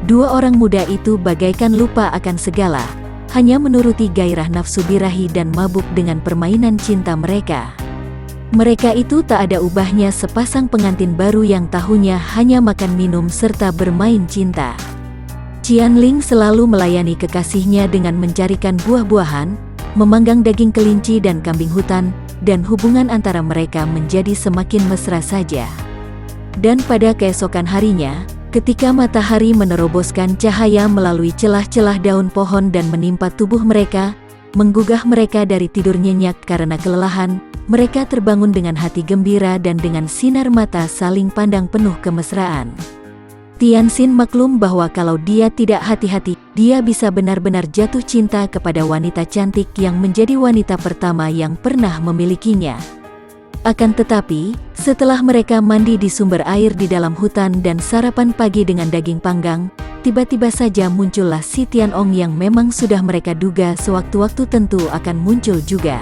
Dua orang muda itu bagaikan lupa akan segala, hanya menuruti gairah nafsu birahi dan mabuk dengan permainan cinta mereka. Mereka itu tak ada ubahnya sepasang pengantin baru yang tahunnya hanya makan minum serta bermain cinta. Qianling selalu melayani kekasihnya dengan mencarikan buah-buahan, memanggang daging kelinci dan kambing hutan, dan hubungan antara mereka menjadi semakin mesra saja. Dan pada keesokan harinya, ketika matahari meneroboskan cahaya melalui celah-celah daun pohon dan menimpa tubuh mereka, menggugah mereka dari tidur nyenyak karena kelelahan, mereka terbangun dengan hati gembira dan dengan sinar mata saling pandang penuh kemesraan. Tianxin maklum bahwa kalau dia tidak hati-hati, dia bisa benar-benar jatuh cinta kepada wanita cantik yang menjadi wanita pertama yang pernah memilikinya. Akan tetapi, setelah mereka mandi di sumber air di dalam hutan dan sarapan pagi dengan daging panggang, tiba-tiba saja muncullah si Tianong yang memang sudah mereka duga sewaktu-waktu tentu akan muncul juga.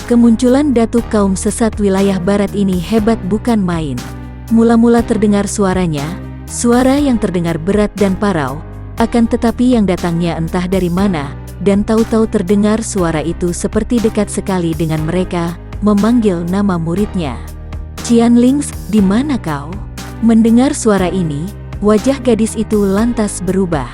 Kemunculan datuk kaum sesat wilayah barat ini hebat bukan main. Mula-mula terdengar suaranya, suara yang terdengar berat dan parau, akan tetapi yang datangnya entah dari mana, dan tahu-tahu terdengar suara itu seperti dekat sekali dengan mereka, memanggil nama muridnya. Qianling, di mana kau? Mendengar suara ini, wajah gadis itu lantas berubah.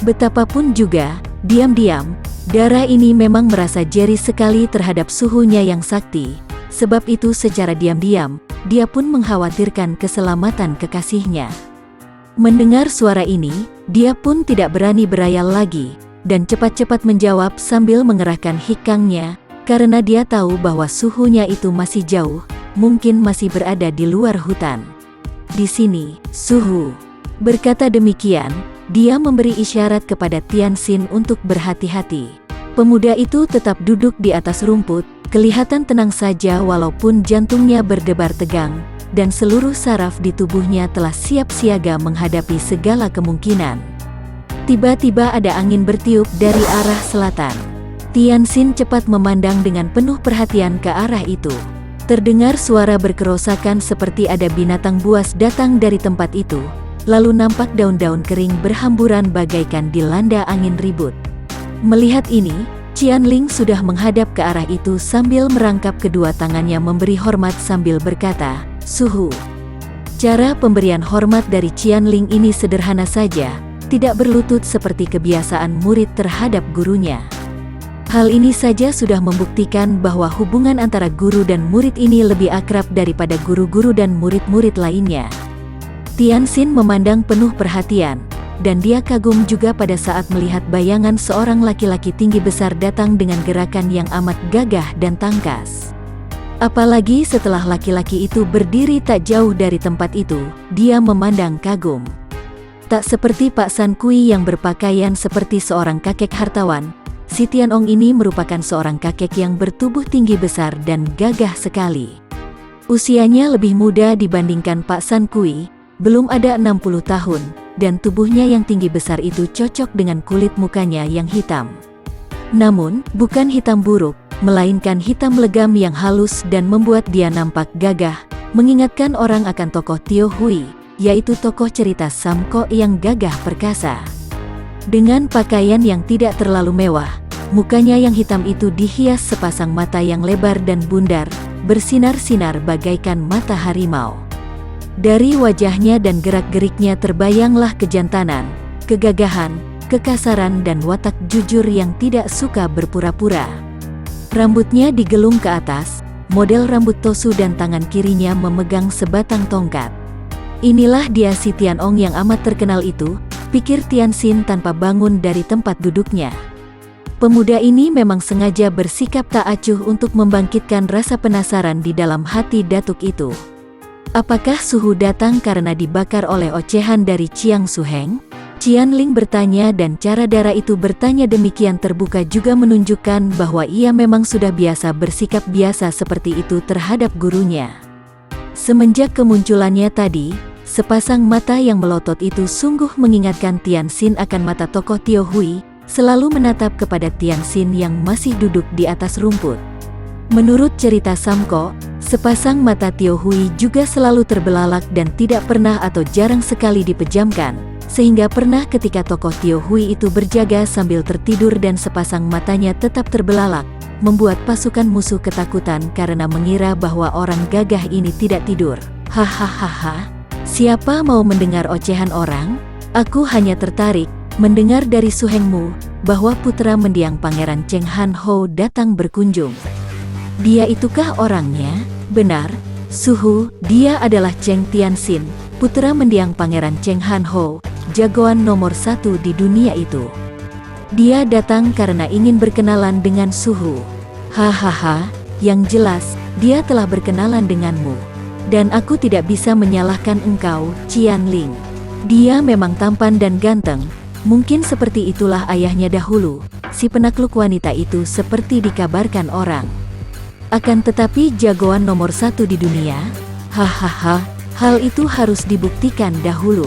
Betapapun juga, diam-diam, darah ini memang merasa jeri sekali terhadap suhunya yang sakti. Sebab itu secara diam-diam, dia pun mengkhawatirkan keselamatan kekasihnya. Mendengar suara ini, dia pun tidak berani berayal lagi, dan cepat-cepat menjawab sambil mengerahkan hikangnya, karena dia tahu bahwa suhunya itu masih jauh, mungkin masih berada di luar hutan. Di sini, suhu. Berkata demikian, dia memberi isyarat kepada Tianxin untuk berhati-hati. Pemuda itu tetap duduk di atas rumput, kelihatan tenang saja walaupun jantungnya berdebar tegang, dan seluruh saraf di tubuhnya telah siap siaga menghadapi segala kemungkinan. Tiba-tiba ada angin bertiup dari arah selatan. Tianxin cepat memandang dengan penuh perhatian ke arah itu. Terdengar suara berkerosakan seperti ada binatang buas datang dari tempat itu, lalu nampak daun-daun kering berhamburan bagaikan dilanda angin ribut. Melihat ini, Qianling sudah menghadap ke arah itu sambil merangkap kedua tangannya memberi hormat sambil berkata, "Suhu." Cara pemberian hormat dari Qianling ini sederhana saja, tidak berlutut seperti kebiasaan murid terhadap gurunya. Hal ini saja sudah membuktikan bahwa hubungan antara guru dan murid ini lebih akrab daripada guru-guru dan murid-murid lainnya. Tianxin memandang penuh perhatian, dan dia kagum juga pada saat melihat bayangan seorang laki-laki tinggi besar datang dengan gerakan yang amat gagah dan tangkas. Apalagi setelah laki-laki itu berdiri tak jauh dari tempat itu, dia memandang kagum. Tak seperti Pak San Kui yang berpakaian seperti seorang kakek hartawan, si Tianong ini merupakan seorang kakek yang bertubuh tinggi besar dan gagah sekali. Usianya lebih muda dibandingkan Pak San Kui, belum ada 60 tahun, dan tubuhnya yang tinggi besar itu cocok dengan kulit mukanya yang hitam. Namun, bukan hitam buruk, melainkan hitam legam yang halus dan membuat dia nampak gagah, mengingatkan orang akan tokoh Tio Hui, yaitu tokoh cerita Samko yang gagah perkasa. Dengan pakaian yang tidak terlalu mewah, mukanya yang hitam itu dihias sepasang mata yang lebar dan bundar, bersinar-sinar bagaikan mata harimau. Dari wajahnya dan gerak-geriknya terbayanglah kejantanan, kegagahan, kekasaran dan watak jujur yang tidak suka berpura-pura. Rambutnya digelung ke atas, model rambut tosu dan tangan kirinya memegang sebatang tongkat. Inilah dia si Tianong yang amat terkenal itu, pikir Tianxin tanpa bangun dari tempat duduknya. Pemuda ini memang sengaja bersikap tak acuh untuk membangkitkan rasa penasaran di dalam hati datuk itu. Apakah Suhu datang karena dibakar oleh ocehan dari Chiang Suheng? Qianling bertanya dan cara darah itu bertanya demikian terbuka juga menunjukkan bahwa ia memang sudah biasa bersikap biasa seperti itu terhadap gurunya. Semenjak kemunculannya tadi, sepasang mata yang melotot itu sungguh mengingatkan Tianxin akan mata tokoh Tio Hui, selalu menatap kepada Tianxin yang masih duduk di atas rumput. Menurut cerita Samko, sepasang mata Tio Hui juga selalu terbelalak dan tidak pernah atau jarang sekali dipejamkan, sehingga pernah ketika tokoh Tio Hui itu berjaga sambil tertidur dan sepasang matanya tetap terbelalak, membuat pasukan musuh ketakutan karena mengira bahwa orang gagah ini tidak tidur. Hahaha, siapa mau mendengar ocehan orang? Aku hanya tertarik mendengar dari suhengmu bahwa putra mendiang Pangeran Cheng Han Ho datang berkunjung. Dia itukah orangnya? Benar, Suhu, dia adalah Cheng Tianxin, putra mendiang Pangeran Cheng Han Ho, jagoan nomor 1 di dunia itu. Dia datang karena ingin berkenalan dengan Suhu. Hahaha, yang jelas, dia telah berkenalan denganmu. Dan aku tidak bisa menyalahkan engkau, Qianling. Dia memang tampan dan ganteng, mungkin seperti itulah ayahnya dahulu, si penakluk wanita itu seperti dikabarkan orang. Akan tetapi jagoan nomor 1 di dunia? Hahaha, hal itu harus dibuktikan dahulu.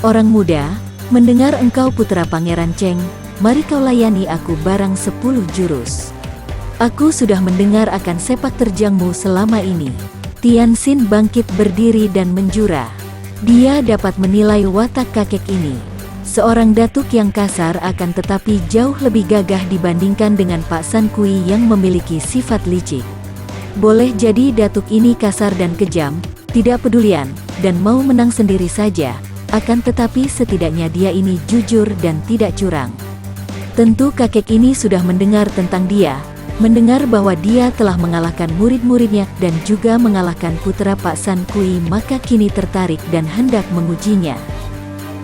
Orang muda, mendengar engkau putra Pangeran Cheng, mari kau layani aku barang 10 jurus. Aku sudah mendengar akan sepak terjangmu selama ini. Tianxin bangkit berdiri dan menjura. Dia dapat menilai watak kakek ini. Seorang datuk yang kasar akan tetapi jauh lebih gagah dibandingkan dengan Pak San Kui yang memiliki sifat licik. Boleh jadi datuk ini kasar dan kejam, tidak pedulian, dan mau menang sendiri saja, akan tetapi setidaknya dia ini jujur dan tidak curang. Tentu kakek ini sudah mendengar tentang dia, mendengar bahwa dia telah mengalahkan murid-muridnya dan juga mengalahkan putra Pak San Kui, maka kini tertarik dan hendak mengujinya.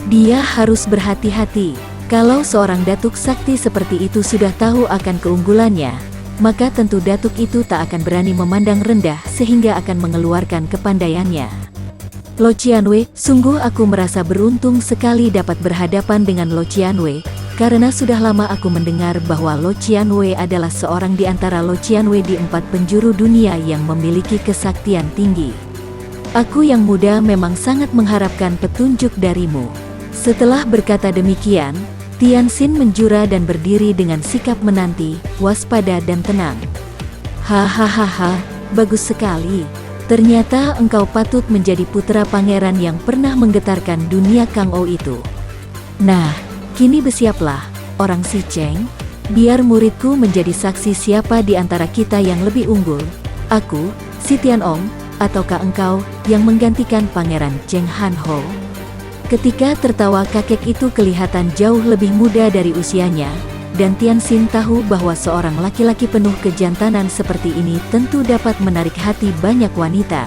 Dia harus berhati-hati. Kalau seorang datuk sakti seperti itu sudah tahu akan keunggulannya, maka tentu datuk itu tak akan berani memandang rendah sehingga akan mengeluarkan kepandaiannya. Lo Qianwei, sungguh aku merasa beruntung sekali dapat berhadapan dengan Lo Qianwei, karena sudah lama aku mendengar bahwa Lo Qianwei adalah seorang di antara Lo Qianwei di 4 penjuru dunia yang memiliki kesaktian tinggi. Aku yang muda memang sangat mengharapkan petunjuk darimu. Setelah berkata demikian, Tianxin menjura dan berdiri dengan sikap menanti, waspada dan tenang. Hahaha, bagus sekali. Ternyata engkau patut menjadi putra pangeran yang pernah menggetarkan dunia Kangou itu. Nah, kini bersiaplah, orang si Cheng. Biar muridku menjadi saksi siapa di antara kita yang lebih unggul. Aku, si Tianong, ataukah engkau yang menggantikan Pangeran Cheng Han Ho? Ketika tertawa kakek itu kelihatan jauh lebih muda dari usianya, dan Tianxin tahu bahwa seorang laki-laki penuh kejantanan seperti ini tentu dapat menarik hati banyak wanita.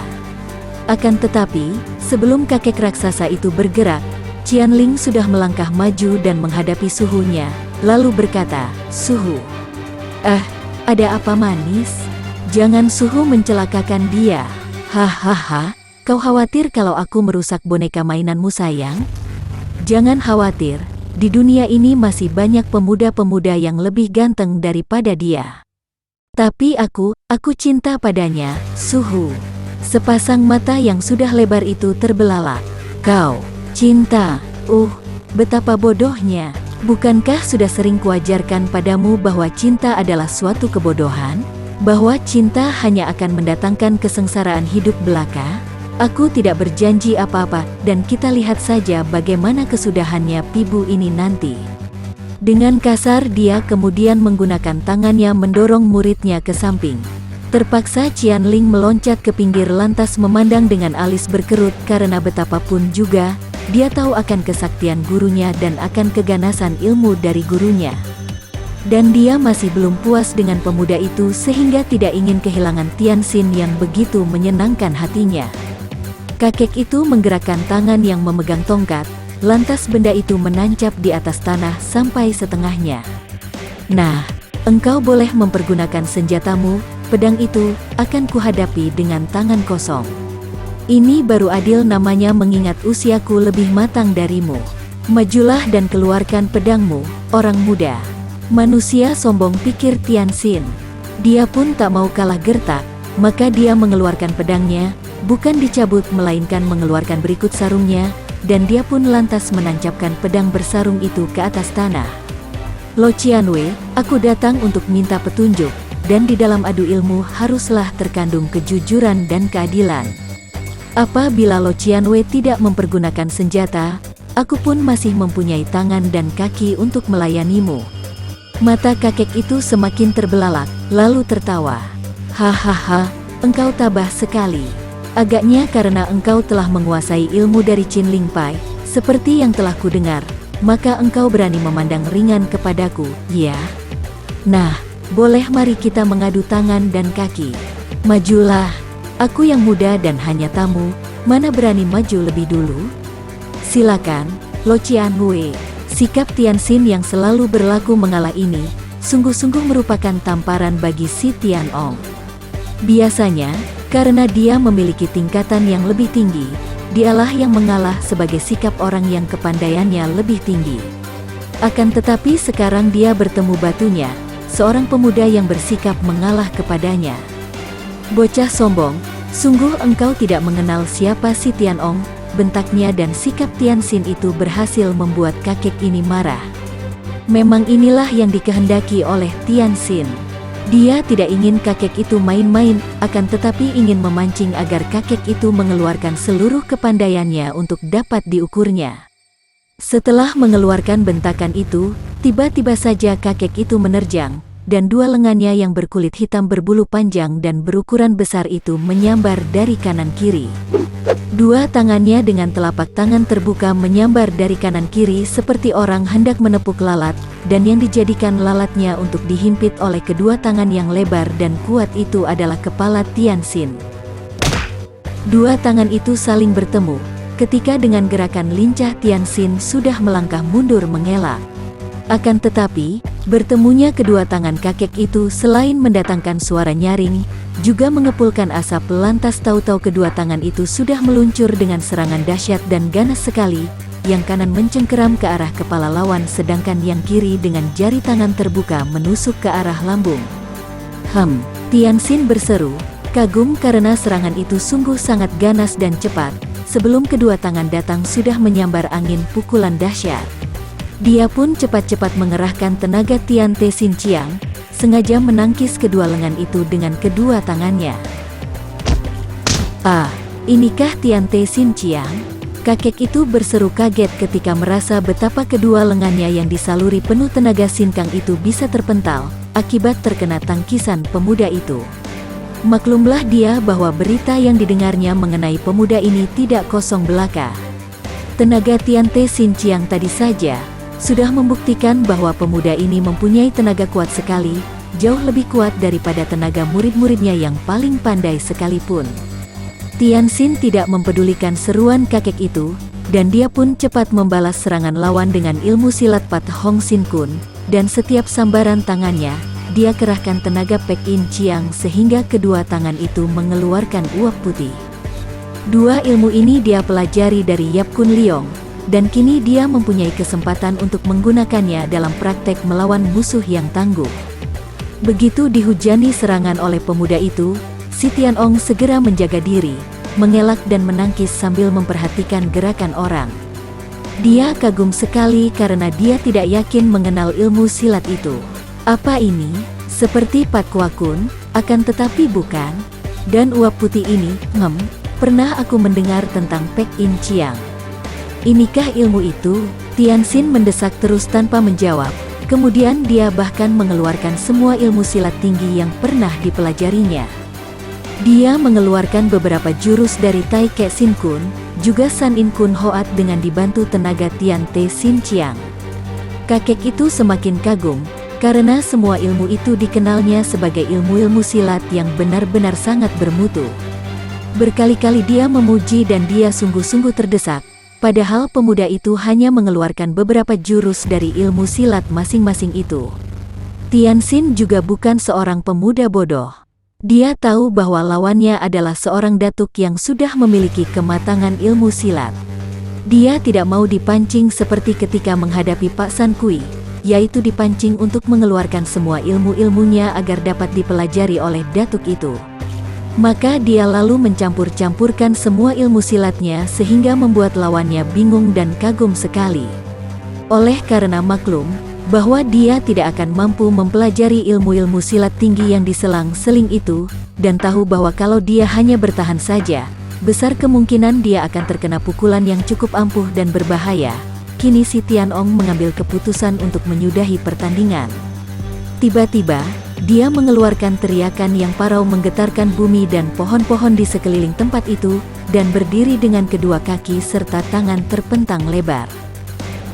Akan tetapi, sebelum kakek raksasa itu bergerak, Qianling sudah melangkah maju dan menghadapi suhunya, lalu berkata, "Suhu, ada apa manis? Jangan Suhu mencelakakan dia." Hahaha. Kau khawatir kalau aku merusak boneka mainanmu sayang? Jangan khawatir, di dunia ini masih banyak pemuda-pemuda yang lebih ganteng daripada dia. Tapi aku cinta padanya, Suhu. Sepasang mata yang sudah lebar itu terbelalak. Kau, cinta, betapa bodohnya. Bukankah sudah sering kuajarkan padamu bahwa cinta adalah suatu kebodohan? Bahwa cinta hanya akan mendatangkan kesengsaraan hidup belaka? Aku tidak berjanji apa-apa, dan kita lihat saja bagaimana kesudahannya pibu ini nanti. Dengan kasar dia kemudian menggunakan tangannya mendorong muridnya ke samping. Terpaksa Qianling meloncat ke pinggir lantas memandang dengan alis berkerut karena betapapun juga, dia tahu akan kesaktian gurunya dan akan keganasan ilmu dari gurunya. Dan dia masih belum puas dengan pemuda itu sehingga tidak ingin kehilangan Tianxin yang begitu menyenangkan hatinya. Kakek itu menggerakkan tangan yang memegang tongkat, lantas benda itu menancap di atas tanah sampai setengahnya. Nah, engkau boleh mempergunakan senjatamu, pedang itu akan kuhadapi dengan tangan kosong. Ini baru adil namanya mengingat usiaku lebih matang darimu. Majulah dan keluarkan pedangmu, orang muda. Manusia sombong, pikir Tianxin. Dia pun tak mau kalah gertak, maka dia mengeluarkan pedangnya, bukan dicabut melainkan mengeluarkan berikut sarungnya, dan dia pun lantas menancapkan pedang bersarung itu ke atas tanah. Lo Qianwei, aku datang untuk minta petunjuk, dan di dalam adu ilmu haruslah terkandung kejujuran dan keadilan. Apabila Lo Qianwei tidak mempergunakan senjata, aku pun masih mempunyai tangan dan kaki untuk melayanimu." Mata kakek itu semakin terbelalak, lalu tertawa. "Hahaha, engkau tabah sekali. Agaknya karena engkau telah menguasai ilmu dari Qin Ling Pai, seperti yang telah kudengar, maka engkau berani memandang ringan kepadaku, ya? Nah, boleh mari kita mengadu tangan dan kaki. Majulah, aku yang muda dan hanya tamu, mana berani maju lebih dulu?" "Silakan, Lo Qianhui." Sikap Tianxin yang selalu berlaku mengalah ini, sungguh-sungguh merupakan tamparan bagi si Tianong. Biasanya, karena dia memiliki tingkatan yang lebih tinggi, dialah yang mengalah sebagai sikap orang yang kepandaiannya lebih tinggi. Akan tetapi sekarang dia bertemu batunya, seorang pemuda yang bersikap mengalah kepadanya. "Bocah sombong, sungguh engkau tidak mengenal siapa si Tianong," bentaknya, dan sikap Tianxin itu berhasil membuat kakek ini marah. Memang inilah yang dikehendaki oleh Tianxin. Dia tidak ingin kakek itu main-main, akan tetapi ingin memancing agar kakek itu mengeluarkan seluruh kepandaiannya untuk dapat diukurnya. Setelah mengeluarkan bentakan itu, tiba-tiba saja kakek itu menerjang, dan dua lengannya yang berkulit hitam berbulu panjang dan berukuran besar itu menyambar dari kanan kiri. Dua tangannya dengan telapak tangan terbuka menyambar dari kanan kiri seperti orang hendak menepuk lalat, dan yang dijadikan lalatnya untuk dihimpit oleh kedua tangan yang lebar dan kuat itu adalah kepala Tianxin. Dua tangan itu saling bertemu, ketika dengan gerakan lincah Tianxin sudah melangkah mundur mengelak. Akan tetapi, bertemunya kedua tangan kakek itu selain mendatangkan suara nyaring, juga mengepulkan asap, lantas tahu-tahu kedua tangan itu sudah meluncur dengan serangan dahsyat dan ganas sekali, yang kanan mencengkeram ke arah kepala lawan sedangkan yang kiri dengan jari tangan terbuka menusuk ke arah lambung. Tianxin berseru, kagum karena serangan itu sungguh sangat ganas dan cepat, sebelum kedua tangan datang sudah menyambar angin pukulan dahsyat. Dia pun cepat-cepat mengerahkan tenaga Tian Te Xin Qiang, sengaja menangkis kedua lengan itu dengan kedua tangannya. "Ah, inikah Tian Te Xin Qiang?" Kakek itu berseru kaget ketika merasa betapa kedua lengannya yang disaluri penuh tenaga sinkang itu bisa terpental, akibat terkena tangkisan pemuda itu. Maklumlah dia bahwa berita yang didengarnya mengenai pemuda ini tidak kosong belaka. Tenaga Tian Te Xin Qiang tadi saja sudah membuktikan bahwa pemuda ini mempunyai tenaga kuat sekali, jauh lebih kuat daripada tenaga murid-muridnya yang paling pandai sekalipun. Tianxin tidak mempedulikan seruan kakek itu, dan dia pun cepat membalas serangan lawan dengan ilmu silat Pat Hong Sin Kun, dan setiap sambaran tangannya, dia kerahkan tenaga Pek In Chiang sehingga kedua tangan itu mengeluarkan uap putih. Dua ilmu ini dia pelajari dari Yap Kun Liong, dan kini dia mempunyai kesempatan untuk menggunakannya dalam praktek melawan musuh yang tangguh. Begitu dihujani serangan oleh pemuda itu, si Tianong segera menjaga diri, mengelak dan menangkis sambil memperhatikan gerakan orang. Dia kagum sekali karena dia tidak yakin mengenal ilmu silat itu. Apa ini? Seperti Pat Kwa Kun, akan tetapi bukan. Dan uap putih ini, pernah aku mendengar tentang Pek In Chiang. Inikah ilmu itu? Tianxin mendesak terus tanpa menjawab. Kemudian dia bahkan mengeluarkan semua ilmu silat tinggi yang pernah dipelajarinya. Dia mengeluarkan beberapa jurus dari Tai Ke Sin Kun, juga San In Kun Hoat dengan dibantu tenaga Tian Te Xin Qiang. Kakek itu semakin kagum, karena semua ilmu itu dikenalnya sebagai ilmu-ilmu silat yang benar-benar sangat bermutu. Berkali-kali dia memuji dan dia sungguh-sungguh terdesak. Padahal pemuda itu hanya mengeluarkan beberapa jurus dari ilmu silat masing-masing itu. Tianxin juga bukan seorang pemuda bodoh. Dia tahu bahwa lawannya adalah seorang datuk yang sudah memiliki kematangan ilmu silat. Dia tidak mau dipancing seperti ketika menghadapi Pak San Kui, yaitu dipancing untuk mengeluarkan semua ilmu-ilmunya agar dapat dipelajari oleh datuk itu. Maka dia lalu mencampur-campurkan semua ilmu silatnya sehingga membuat lawannya bingung dan kagum sekali. Oleh karena maklum bahwa dia tidak akan mampu mempelajari ilmu-ilmu silat tinggi yang diselang-seling itu, dan tahu bahwa kalau dia hanya bertahan saja, besar kemungkinan dia akan terkena pukulan yang cukup ampuh dan berbahaya. Kini si Tianong mengambil keputusan untuk menyudahi pertandingan. Tiba-tiba, dia mengeluarkan teriakan yang parau menggetarkan bumi dan pohon-pohon di sekeliling tempat itu, dan berdiri dengan kedua kaki serta tangan terpentang lebar.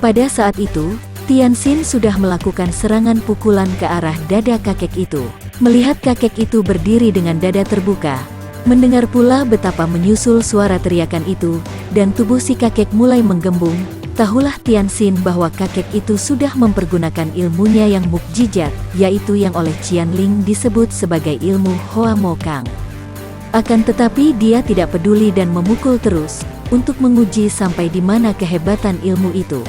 Pada saat itu, Tianxin sudah melakukan serangan pukulan ke arah dada kakek itu. Melihat kakek itu berdiri dengan dada terbuka, mendengar pula betapa menyusul suara teriakan itu, dan tubuh si kakek mulai menggembung, tahulah Tianxin bahwa kakek itu sudah mempergunakan ilmunya yang mukjizat, yaitu yang oleh Qianling disebut sebagai ilmu Hoa Mo Kang. Akan tetapi dia tidak peduli dan memukul terus, untuk menguji sampai di mana kehebatan ilmu itu.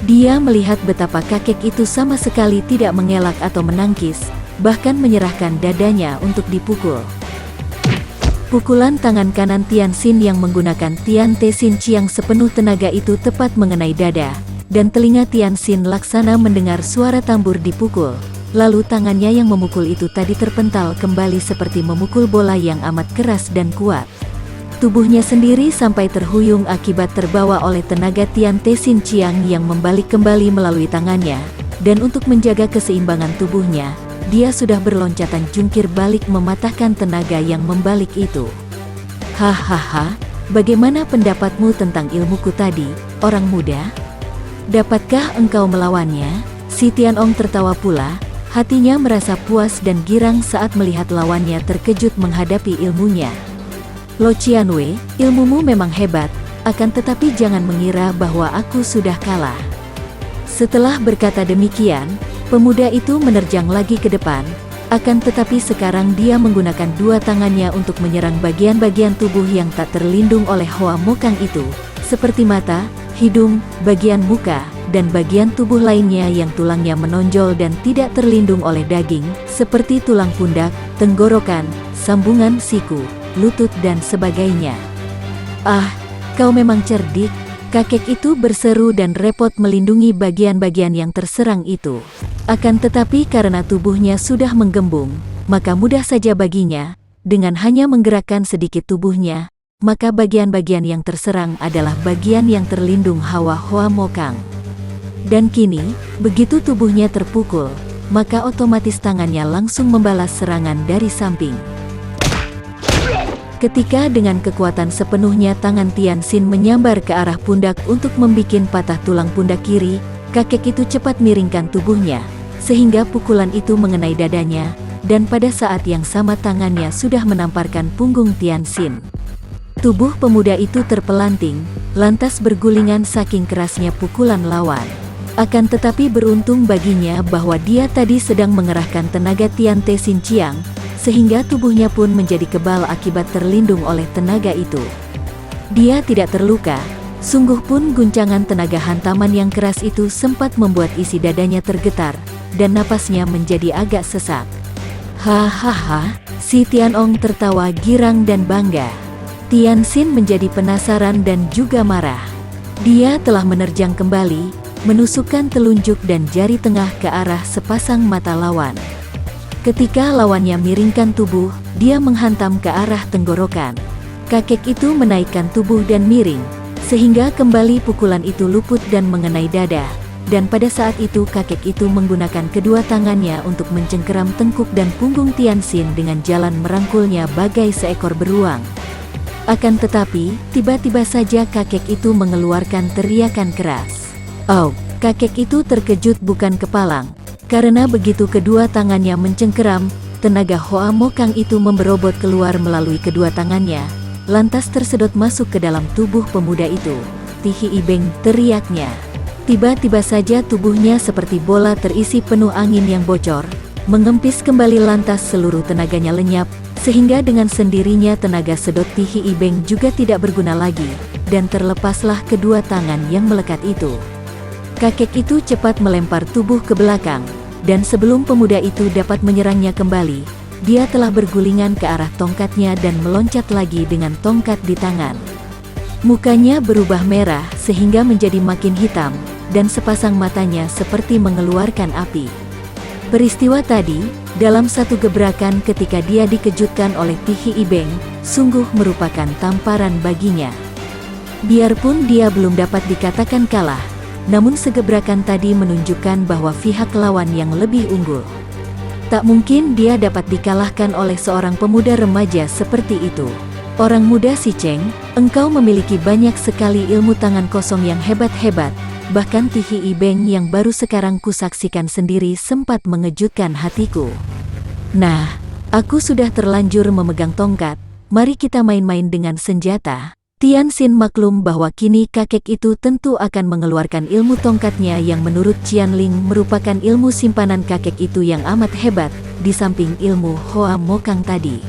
Dia melihat betapa kakek itu sama sekali tidak mengelak atau menangkis, bahkan menyerahkan dadanya untuk dipukul. Pukulan tangan kanan Tianxin yang menggunakan Tian Te Xin Chiang sepenuh tenaga itu tepat mengenai dada, dan telinga Tianxin laksana mendengar suara tambur dipukul. Lalu tangannya yang memukul itu tadi terpental kembali seperti memukul bola yang amat keras dan kuat. Tubuhnya sendiri sampai terhuyung akibat terbawa oleh tenaga Tian Te Xin Chiang yang membalik kembali melalui tangannya, dan untuk menjaga keseimbangan tubuhnya, dia sudah berloncatan jungkir balik mematahkan tenaga yang membalik itu. Hahaha, bagaimana pendapatmu tentang ilmuku tadi, orang muda? Dapatkah engkau melawannya? Si Tianong tertawa pula, hatinya merasa puas dan girang saat melihat lawannya terkejut menghadapi ilmunya. Lo Qianwei, ilmumu memang hebat, akan tetapi jangan mengira bahwa aku sudah kalah. Setelah berkata demikian, pemuda itu menerjang lagi ke depan, akan tetapi sekarang dia menggunakan dua tangannya untuk menyerang bagian-bagian tubuh yang tak terlindung oleh Hoa Mo Kang itu, seperti mata, hidung, bagian muka, dan bagian tubuh lainnya yang tulangnya menonjol dan tidak terlindung oleh daging, seperti tulang pundak, tenggorokan, sambungan siku, lutut dan sebagainya. Ah, kau memang cerdik. Kakek itu berseru dan repot melindungi bagian-bagian yang terserang itu. Akan tetapi karena tubuhnya sudah menggembung, maka mudah saja baginya, dengan hanya menggerakkan sedikit tubuhnya, maka bagian-bagian yang terserang adalah bagian yang terlindung hawa Hoa Mo Kang. Dan kini, begitu tubuhnya terpukul, maka otomatis tangannya langsung membalas serangan dari samping. Ketika dengan kekuatan sepenuhnya tangan Tianxin menyambar ke arah pundak untuk membikin patah tulang pundak kiri, kakek itu cepat miringkan tubuhnya, sehingga pukulan itu mengenai dadanya, dan pada saat yang sama tangannya sudah menamparkan punggung Tianxin. Tubuh pemuda itu terpelanting, lantas bergulingan saking kerasnya pukulan lawan. Akan tetapi beruntung baginya bahwa dia tadi sedang mengerahkan tenaga Tian Te Xin Chiang, sehingga tubuhnya pun menjadi kebal akibat terlindung oleh tenaga itu. Dia tidak terluka, sungguh pun guncangan tenaga hantaman yang keras itu sempat membuat isi dadanya tergetar, dan napasnya menjadi agak sesak. Hahaha, si Tianong tertawa girang dan bangga. Tianxin menjadi penasaran dan juga marah. Dia telah menerjang kembali, menusukkan telunjuk dan jari tengah ke arah sepasang mata lawan. Ketika lawannya miringkan tubuh, dia menghantam ke arah tenggorokan. Kakek itu menaikkan tubuh dan miring, sehingga kembali pukulan itu luput dan mengenai dada. Dan pada saat itu kakek itu menggunakan kedua tangannya untuk mencengkeram tengkuk dan punggung Tianxin dengan jalan merangkulnya bagai seekor beruang. Akan tetapi, tiba-tiba saja kakek itu mengeluarkan teriakan keras. Oh, kakek itu terkejut bukan kepalang. Karena begitu kedua tangannya mencengkeram, tenaga Hoa Mo Kang itu memberobot keluar melalui kedua tangannya, lantas tersedot masuk ke dalam tubuh pemuda itu. Tihi Ibeng, teriaknya. Tiba-tiba saja tubuhnya seperti bola terisi penuh angin yang bocor, mengempis kembali lantas seluruh tenaganya lenyap, sehingga dengan sendirinya tenaga sedot Tihi Ibeng juga tidak berguna lagi, dan terlepaslah kedua tangan yang melekat itu. Kakek itu cepat melempar tubuh ke belakang, dan sebelum pemuda itu dapat menyerangnya kembali, dia telah bergulingan ke arah tongkatnya dan meloncat lagi dengan tongkat di tangan. Mukanya berubah merah sehingga menjadi makin hitam, dan sepasang matanya seperti mengeluarkan api. Peristiwa tadi, dalam satu gebrakan ketika dia dikejutkan oleh Tihi Ibeng, sungguh merupakan tamparan baginya. Biarpun dia belum dapat dikatakan kalah, namun segebrakan tadi menunjukkan bahwa pihak lawan yang lebih unggul. Tak mungkin dia dapat dikalahkan oleh seorang pemuda remaja seperti itu. Orang muda si Cheng, engkau memiliki banyak sekali ilmu tangan kosong yang hebat-hebat, bahkan Tihi Ibeng yang baru sekarang kusaksikan sendiri sempat mengejutkan hatiku. Nah, aku sudah terlanjur memegang tongkat, mari kita main-main dengan senjata. Tian Xin maklum bahwa kini kakek itu tentu akan mengeluarkan ilmu tongkatnya yang menurut Qianling merupakan ilmu simpanan kakek itu yang amat hebat, di samping ilmu Hoa Mokang tadi.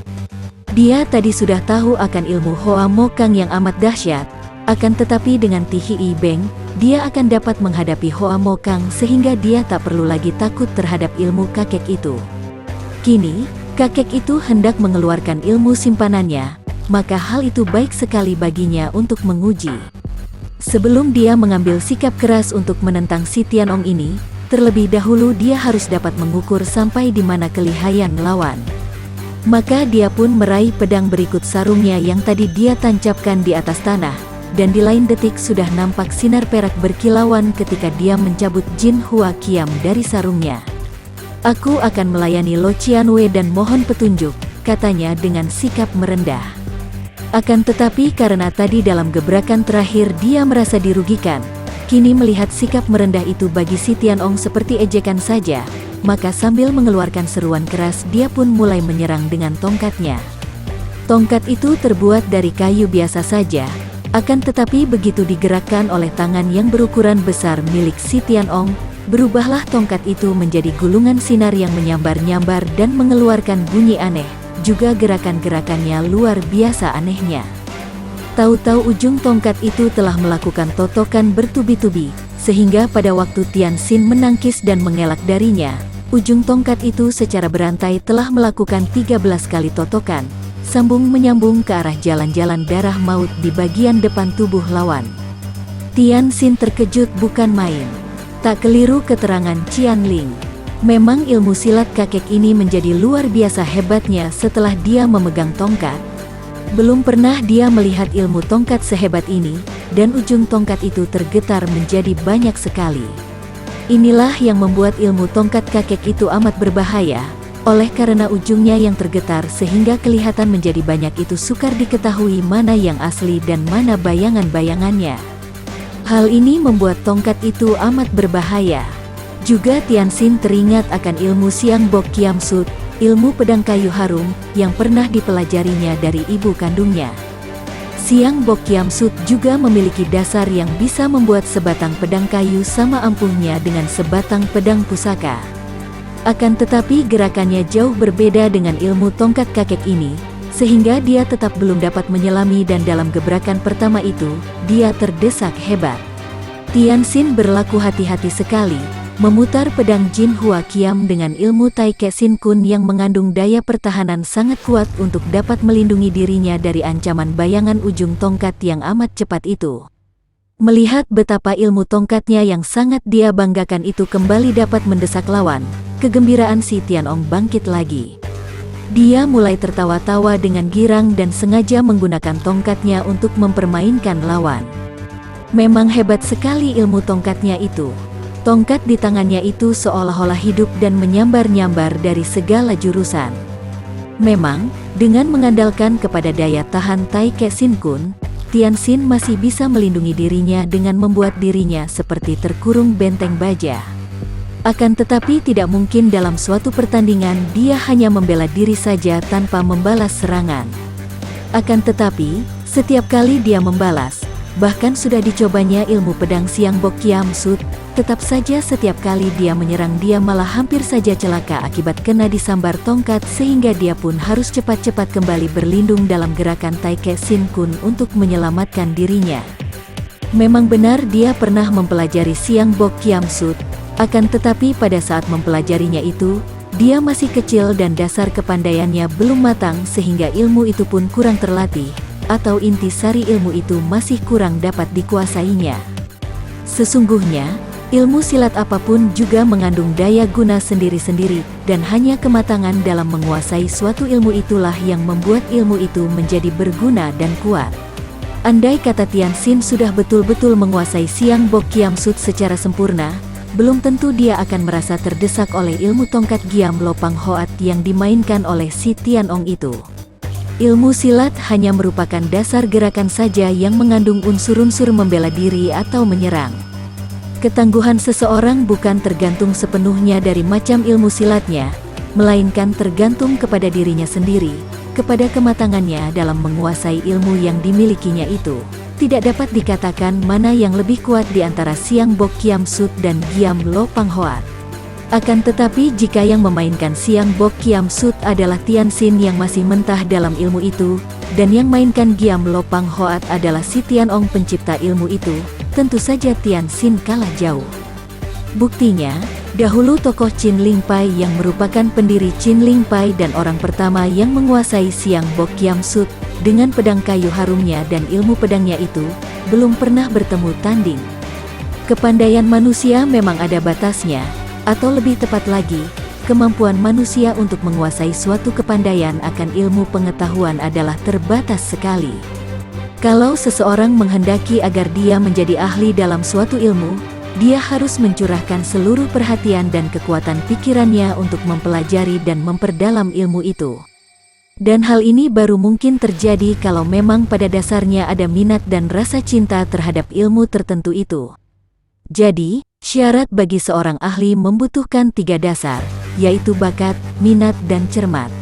Dia tadi sudah tahu akan ilmu Hoa Mokang yang amat dahsyat, akan tetapi dengan Tihi Ibeng, dia akan dapat menghadapi Hoa Mokang sehingga dia tak perlu lagi takut terhadap ilmu kakek itu. Kini, kakek itu hendak mengeluarkan ilmu simpanannya, maka hal itu baik sekali baginya untuk menguji. Sebelum dia mengambil sikap keras untuk menentang si Tianong ini, terlebih dahulu dia harus dapat mengukur sampai di mana kelihayan lawan. Maka dia pun meraih pedang berikut sarungnya yang tadi dia tancapkan di atas tanah, dan di lain detik sudah nampak sinar perak berkilauan ketika dia mencabut Jin Hua Kiam dari sarungnya. Aku akan melayani Lo Qianwei dan mohon petunjuk, katanya dengan sikap merendah. Akan tetapi karena tadi dalam gebrakan terakhir dia merasa dirugikan, kini melihat sikap merendah itu bagi si Tianong seperti ejekan saja, maka sambil mengeluarkan seruan keras dia pun mulai menyerang dengan tongkatnya. Tongkat itu terbuat dari kayu biasa saja, akan tetapi begitu digerakkan oleh tangan yang berukuran besar milik si Tianong, berubahlah tongkat itu menjadi gulungan sinar yang menyambar-nyambar dan mengeluarkan bunyi aneh. Juga gerakan-gerakannya luar biasa anehnya. Tahu-tahu ujung tongkat itu telah melakukan totokan bertubi-tubi, sehingga pada waktu Tian Xin menangkis dan mengelak darinya, ujung tongkat itu secara berantai telah melakukan 13 kali totokan, sambung-menyambung ke arah jalan-jalan darah maut di bagian depan tubuh lawan. Tian Xin terkejut bukan main. Tak keliru keterangan Qianling. Memang ilmu silat kakek ini menjadi luar biasa hebatnya setelah dia memegang tongkat. Belum pernah dia melihat ilmu tongkat sehebat ini, dan ujung tongkat itu tergetar menjadi banyak sekali. Inilah yang membuat ilmu tongkat kakek itu amat berbahaya, oleh karena ujungnya yang tergetar sehingga kelihatan menjadi banyak itu sukar diketahui mana yang asli dan mana bayangan-bayangannya. Hal ini membuat tongkat itu amat berbahaya. Juga Tian Xin teringat akan ilmu Siang Bok Kiam Sut, ilmu pedang kayu harum, yang pernah dipelajarinya dari ibu kandungnya. Siang Bok Kiam Sut juga memiliki dasar yang bisa membuat sebatang pedang kayu sama ampuhnya dengan sebatang pedang pusaka. Akan tetapi gerakannya jauh berbeda dengan ilmu tongkat kakek ini, sehingga dia tetap belum dapat menyelami dan dalam gebrakan pertama itu, dia terdesak hebat. Tian Xin berlaku hati-hati sekali, memutar pedang Jin Hua Kiam dengan ilmu Tai Ke Sin Kun yang mengandung daya pertahanan sangat kuat untuk dapat melindungi dirinya dari ancaman bayangan ujung tongkat yang amat cepat itu. Melihat betapa ilmu tongkatnya yang sangat dia banggakan itu kembali dapat mendesak lawan, kegembiraan si Tianong bangkit lagi. Dia mulai tertawa-tawa dengan girang dan sengaja menggunakan tongkatnya untuk mempermainkan lawan. Memang hebat sekali ilmu tongkatnya itu. Tongkat di tangannya itu seolah-olah hidup dan menyambar-nyambar dari segala jurusan. Memang, dengan mengandalkan kepada daya tahan Tai Ke Sin Kun, Tian Xin masih bisa melindungi dirinya dengan membuat dirinya seperti terkurung benteng baja. Akan tetapi tidak mungkin dalam suatu pertandingan dia hanya membela diri saja tanpa membalas serangan. Akan tetapi, setiap kali dia membalas, bahkan sudah dicobanya ilmu pedang Siang Bok Kiam Sut, tetap saja setiap kali dia menyerang dia malah hampir saja celaka akibat kena disambar tongkat sehingga dia pun harus cepat-cepat kembali berlindung dalam gerakan Tai Ke Sin Kun untuk menyelamatkan dirinya. Memang benar dia pernah mempelajari Siang Bok Kiam Sut, akan tetapi pada saat mempelajarinya itu, dia masih kecil dan dasar kepandaiannya belum matang sehingga ilmu itu pun kurang terlatih, atau inti sari ilmu itu masih kurang dapat dikuasainya. Sesungguhnya, Ilmu silat apapun juga mengandung daya guna sendiri-sendiri, dan hanya kematangan dalam menguasai suatu ilmu itulah yang membuat ilmu itu menjadi berguna dan kuat. Andai kata Tianxin sudah betul-betul menguasai Siang Bok Kiam Sut secara sempurna, belum tentu dia akan merasa terdesak oleh ilmu tongkat Giam Lopang Hoat yang dimainkan oleh si Tianong itu. Ilmu silat hanya merupakan dasar gerakan saja yang mengandung unsur-unsur membela diri atau menyerang. Ketangguhan seseorang bukan tergantung sepenuhnya dari macam ilmu silatnya, melainkan tergantung kepada dirinya sendiri, kepada kematangannya dalam menguasai ilmu yang dimilikinya itu. Tidak dapat dikatakan mana yang lebih kuat di antara Siang Bok Kiam Sut dan Giam Lopang Hoat. Akan tetapi jika yang memainkan Siang Bok Kiam Sut adalah Tianxin yang masih mentah dalam ilmu itu, dan yang mainkan Giam Lopang Hoat adalah si Tianong pencipta ilmu itu, tentu saja Tianxin kalah jauh. Buktinya, dahulu tokoh Qin Ling Pai yang merupakan pendiri Qin Ling Pai dan orang pertama yang menguasai Siang Bok Kiam Sut, dengan pedang kayu harumnya dan ilmu pedangnya itu, belum pernah bertemu tanding. Kepandaian manusia memang ada batasnya, atau lebih tepat lagi, kemampuan manusia untuk menguasai suatu kepandaian akan ilmu pengetahuan adalah terbatas sekali. Kalau seseorang menghendaki agar dia menjadi ahli dalam suatu ilmu, dia harus mencurahkan seluruh perhatian dan kekuatan pikirannya untuk mempelajari dan memperdalam ilmu itu. Dan hal ini baru mungkin terjadi kalau memang pada dasarnya ada minat dan rasa cinta terhadap ilmu tertentu itu. Jadi, syarat bagi seorang ahli membutuhkan 3 dasar, yaitu bakat, minat, dan cermat.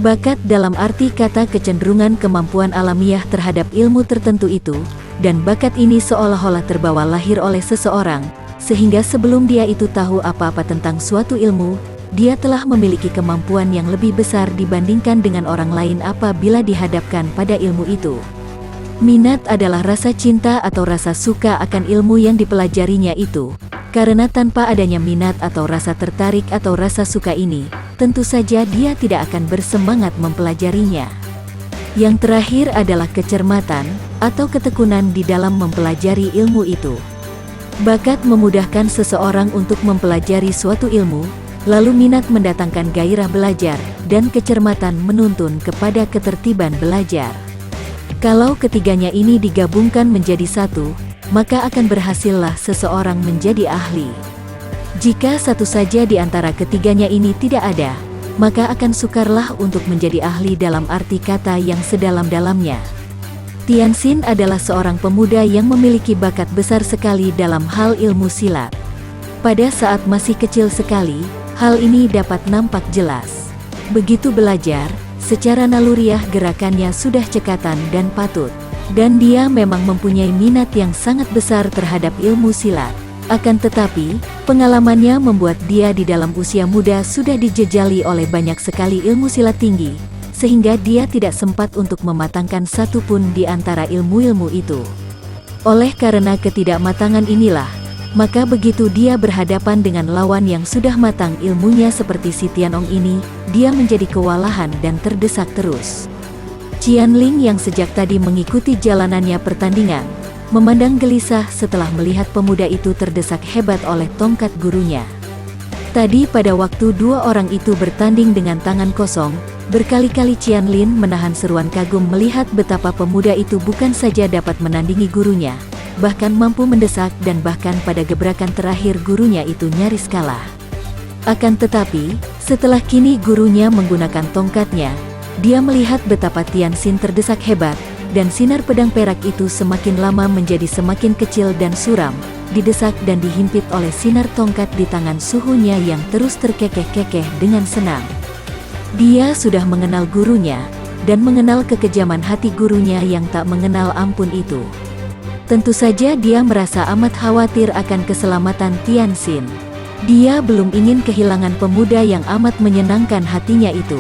Bakat dalam arti kata kecenderungan kemampuan alamiah terhadap ilmu tertentu itu, dan bakat ini seolah-olah terbawa lahir oleh seseorang, sehingga sebelum dia itu tahu apa-apa tentang suatu ilmu, dia telah memiliki kemampuan yang lebih besar dibandingkan dengan orang lain apabila dihadapkan pada ilmu itu. Minat adalah rasa cinta atau rasa suka akan ilmu yang dipelajarinya itu, karena tanpa adanya minat atau rasa tertarik atau rasa suka ini, tentu saja dia tidak akan bersemangat mempelajarinya. Yang terakhir adalah kecermatan, atau ketekunan di dalam mempelajari ilmu itu. Bakat memudahkan seseorang untuk mempelajari suatu ilmu, lalu minat mendatangkan gairah belajar, dan kecermatan menuntun kepada ketertiban belajar. Kalau ketiganya ini digabungkan menjadi satu, maka akan berhasillah seseorang menjadi ahli. Jika satu saja di antara ketiganya ini tidak ada, maka akan sukarlah untuk menjadi ahli dalam arti kata yang sedalam-dalamnya. Tianxin adalah seorang pemuda yang memiliki bakat besar sekali dalam hal ilmu silat. Pada saat masih kecil sekali, hal ini dapat nampak jelas. Begitu belajar, secara naluriah gerakannya sudah cekatan dan patut. Dan dia memang mempunyai minat yang sangat besar terhadap ilmu silat. Akan tetapi, pengalamannya membuat dia di dalam usia muda sudah dijejali oleh banyak sekali ilmu silat tinggi, sehingga dia tidak sempat untuk mematangkan satu pun di antara ilmu-ilmu itu. Oleh karena ketidakmatangan inilah, maka begitu dia berhadapan dengan lawan yang sudah matang ilmunya seperti si Tianong ini, dia menjadi kewalahan dan terdesak terus. Qianling yang sejak tadi mengikuti jalanannya pertandingan, memandang gelisah setelah melihat pemuda itu terdesak hebat oleh tongkat gurunya. Tadi pada waktu dua orang itu bertanding dengan tangan kosong, berkali-kali Qianlin menahan seruan kagum melihat betapa pemuda itu bukan saja dapat menandingi gurunya, bahkan mampu mendesak dan bahkan pada gebrakan terakhir gurunya itu nyaris kalah. Akan tetapi, setelah kini gurunya menggunakan tongkatnya, dia melihat betapa Tianxin terdesak hebat, dan sinar pedang perak itu semakin lama menjadi semakin kecil dan suram, didesak dan dihimpit oleh sinar tongkat di tangan suhunya yang terus terkekeh-kekeh dengan senang. Dia sudah mengenal gurunya, dan mengenal kekejaman hati gurunya yang tak mengenal ampun itu. Tentu saja dia merasa amat khawatir akan keselamatan Tianxin. Dia belum ingin kehilangan pemuda yang amat menyenangkan hatinya itu.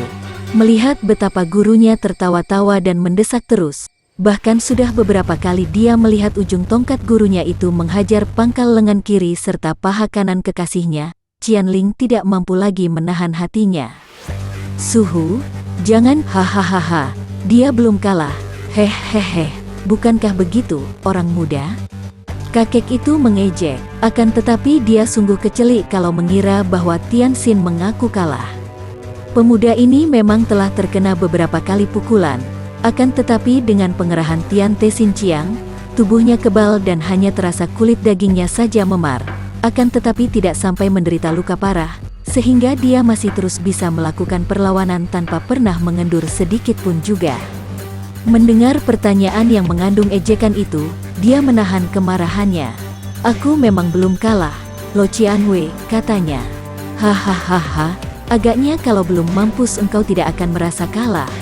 Melihat betapa gurunya tertawa-tawa dan mendesak terus, bahkan sudah beberapa kali dia melihat ujung tongkat gurunya itu menghajar pangkal lengan kiri serta paha kanan kekasihnya, Qianling tidak mampu lagi menahan hatinya. Suhu, jangan, hahaha, dia belum kalah, hehehe, bukankah begitu, orang muda? Kakek itu mengejek, akan tetapi dia sungguh kecelik kalau mengira bahwa Tianxin mengaku kalah. Pemuda ini memang telah terkena beberapa kali pukulan, akan tetapi dengan pengerahan Tian Te Xin Chiang, tubuhnya kebal dan hanya terasa kulit dagingnya saja memar, akan tetapi tidak sampai menderita luka parah, sehingga dia masih terus bisa melakukan perlawanan tanpa pernah mengendur sedikit pun juga. Mendengar pertanyaan yang mengandung ejekan itu, dia menahan kemarahannya. "Aku memang belum kalah, Lo Qianwei," katanya. "Hahaha, agaknya kalau belum mampus engkau tidak akan merasa kalah."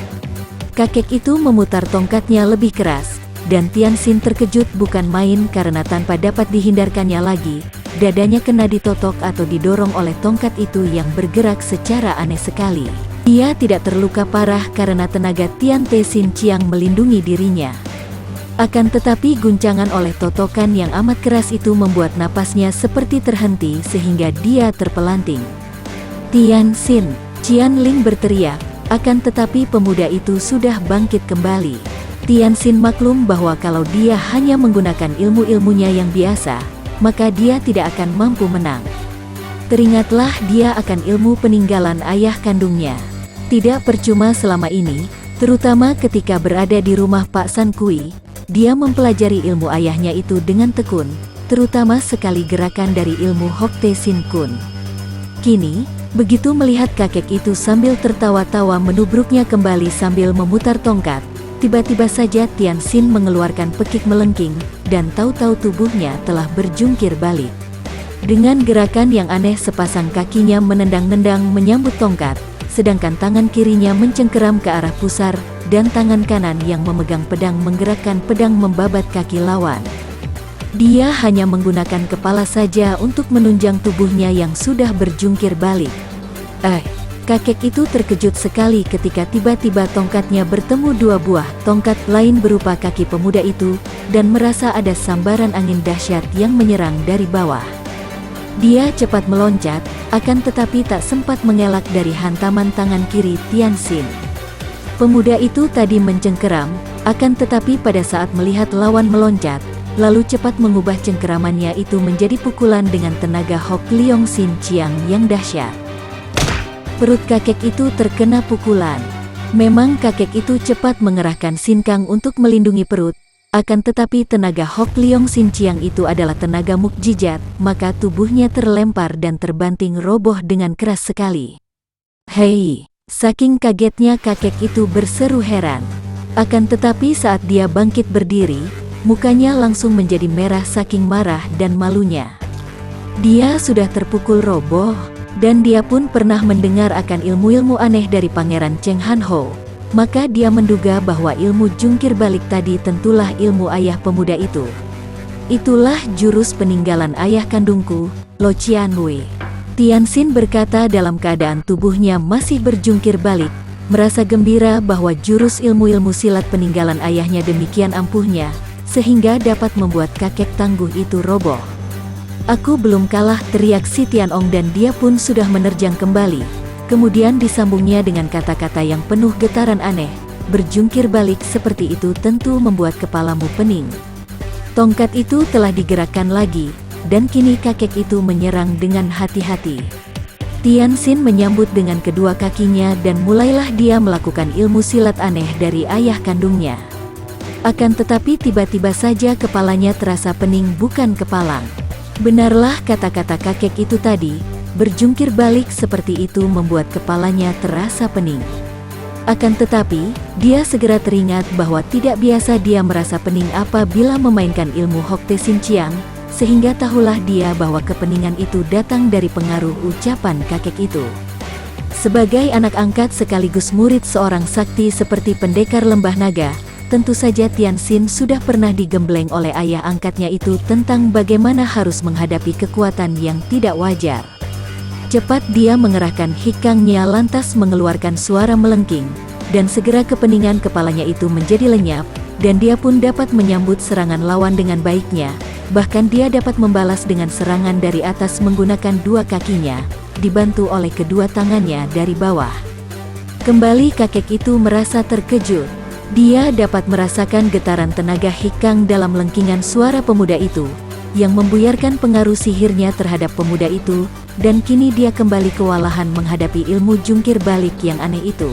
Kakek itu memutar tongkatnya lebih keras, dan Tianxin terkejut bukan main karena tanpa dapat dihindarkannya lagi, dadanya kena ditotok atau didorong oleh tongkat itu yang bergerak secara aneh sekali. Dia tidak terluka parah karena tenaga Tian Te Xin Chiang melindungi dirinya. Akan tetapi guncangan oleh totokan yang amat keras itu membuat napasnya seperti terhenti sehingga dia terpelanting. "Tianxin!" Qianling berteriak, akan tetapi pemuda itu sudah bangkit kembali. Tianxin maklum bahwa kalau dia hanya menggunakan ilmu-ilmunya yang biasa, maka dia tidak akan mampu menang. Teringatlah dia akan ilmu peninggalan ayah kandungnya. Tidak percuma selama ini, terutama ketika berada di rumah Pak San Kui, dia mempelajari ilmu ayahnya itu dengan tekun, terutama sekali gerakan dari ilmu Hok Te Sin Kun. Kini, begitu melihat kakek itu sambil tertawa-tawa menubruknya kembali sambil memutar tongkat, tiba-tiba saja Tianxin mengeluarkan pekik melengking, dan tahu-tahu tubuhnya telah berjungkir balik. Dengan gerakan yang aneh sepasang kakinya menendang-nendang menyambut tongkat, sedangkan tangan kirinya mencengkeram ke arah pusar, dan tangan kanan yang memegang pedang menggerakkan pedang membabat kaki lawan. Dia hanya menggunakan kepala saja untuk menunjang tubuhnya yang sudah berjungkir balik. Kakek itu terkejut sekali ketika tiba-tiba tongkatnya bertemu dua buah tongkat lain berupa kaki pemuda itu, dan merasa ada sambaran angin dahsyat yang menyerang dari bawah. Dia cepat meloncat, akan tetapi tak sempat mengelak dari hantaman tangan kiri Tianxin. Pemuda itu tadi mencengkeram, akan tetapi pada saat melihat lawan meloncat, lalu cepat mengubah cengkeramannya itu menjadi pukulan dengan tenaga Hok Liong Xin Chiang yang dahsyat. Perut kakek itu terkena pukulan. Memang kakek itu cepat mengerahkan sinkang untuk melindungi perut, akan tetapi tenaga Hok Liong Xin Chiang itu adalah tenaga mukjizat, maka tubuhnya terlempar dan terbanting roboh dengan keras sekali. "Hei!" Saking kagetnya kakek itu berseru heran. Akan tetapi saat dia bangkit berdiri, mukanya langsung menjadi merah saking marah dan malunya. Dia sudah terpukul roboh, dan dia pun pernah mendengar akan ilmu-ilmu aneh dari Pangeran Cheng Han Ho. Maka dia menduga bahwa ilmu jungkir balik tadi tentulah ilmu ayah pemuda itu. "Itulah jurus peninggalan ayah kandungku, Lo Qianwei," Tianxin berkata dalam keadaan tubuhnya masih berjungkir balik, merasa gembira bahwa jurus ilmu-ilmu silat peninggalan ayahnya demikian ampuhnya, sehingga dapat membuat kakek tangguh itu roboh. "Aku belum kalah," teriak si Tianong dan dia pun sudah menerjang kembali. Kemudian disambungnya dengan kata-kata yang penuh getaran aneh, "Berjungkir balik seperti itu tentu membuat kepalamu pening." Tongkat itu telah digerakkan lagi, dan kini kakek itu menyerang dengan hati-hati. Tianxin menyambut dengan kedua kakinya dan mulailah dia melakukan ilmu silat aneh dari ayah kandungnya. Akan tetapi tiba-tiba saja kepalanya terasa pening bukan kepalang. Benarlah kata-kata kakek itu tadi, berjungkir balik seperti itu membuat kepalanya terasa pening. Akan tetapi, dia segera teringat bahwa tidak biasa dia merasa pening apabila memainkan ilmu Hok Te Sin Chiang, sehingga tahulah dia bahwa kepeningan itu datang dari pengaruh ucapan kakek itu. Sebagai anak angkat sekaligus murid seorang sakti seperti pendekar lembah naga, tentu saja Tianxin sudah pernah digembleng oleh ayah angkatnya itu tentang bagaimana harus menghadapi kekuatan yang tidak wajar. Cepat dia mengerahkan hikangnya lantas mengeluarkan suara melengking, dan segera kepeningan kepalanya itu menjadi lenyap, dan dia pun dapat menyambut serangan lawan dengan baiknya, bahkan dia dapat membalas dengan serangan dari atas menggunakan dua kakinya, dibantu oleh kedua tangannya dari bawah. Kembali kakek itu merasa terkejut. Dia dapat merasakan getaran tenaga hikang dalam lengkingan suara pemuda itu, yang membuyarkan pengaruh sihirnya terhadap pemuda itu, dan kini dia kembali kewalahan menghadapi ilmu jungkir balik yang aneh itu.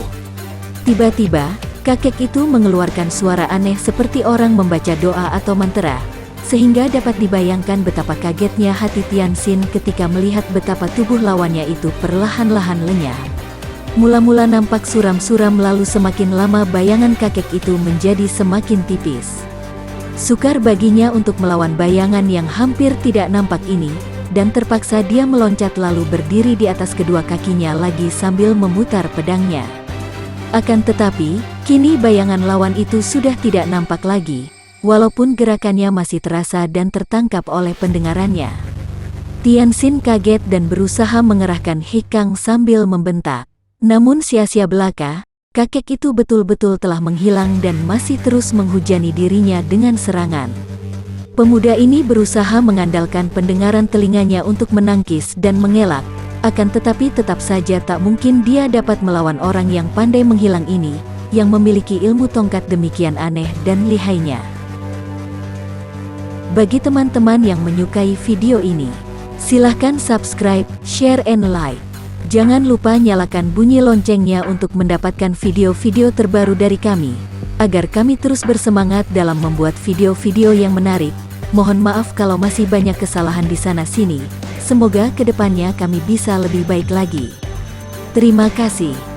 Tiba-tiba, kakek itu mengeluarkan suara aneh seperti orang membaca doa atau mantra, sehingga dapat dibayangkan betapa kagetnya hati Tianxin ketika melihat betapa tubuh lawannya itu perlahan-lahan lenyap. Mula-mula nampak suram-suram, lalu semakin lama bayangan kakek itu menjadi semakin tipis. Sukar baginya untuk melawan bayangan yang hampir tidak nampak ini, dan terpaksa dia meloncat lalu berdiri di atas kedua kakinya lagi sambil memutar pedangnya. Akan tetapi, kini bayangan lawan itu sudah tidak nampak lagi, walaupun gerakannya masih terasa dan tertangkap oleh pendengarannya. Tianxin kaget dan berusaha mengerahkan hikang sambil membentak. Namun sia-sia belaka, kakek itu betul-betul telah menghilang dan masih terus menghujani dirinya dengan serangan. Pemuda ini berusaha mengandalkan pendengaran telinganya untuk menangkis dan mengelak, akan tetapi tetap saja tak mungkin dia dapat melawan orang yang pandai menghilang ini, yang memiliki ilmu tongkat demikian aneh dan lihainya. Bagi teman-teman yang menyukai video ini, silahkan subscribe, share, and like. Jangan lupa nyalakan bunyi loncengnya untuk mendapatkan video-video terbaru dari kami, agar kami terus bersemangat dalam membuat video-video yang menarik. Mohon maaf kalau masih banyak kesalahan di sana-sini, semoga kedepannya kami bisa lebih baik lagi. Terima kasih.